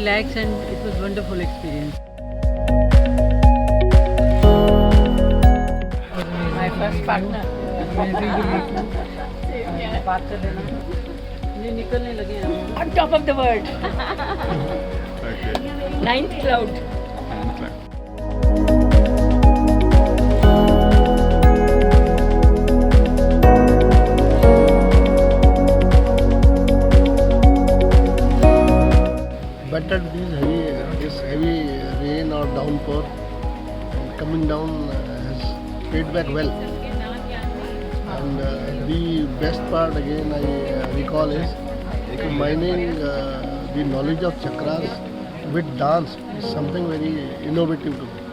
relaxed and it was wonderful experience. My first partner. बात कर लेना ये निकलने लगे हैं on top of the world. Okay. Ninth cloud. Better this heavy rain or downpour coming down has paid back well. And the best part again I recall is combining the knowledge of chakras with dance is something very innovative to me.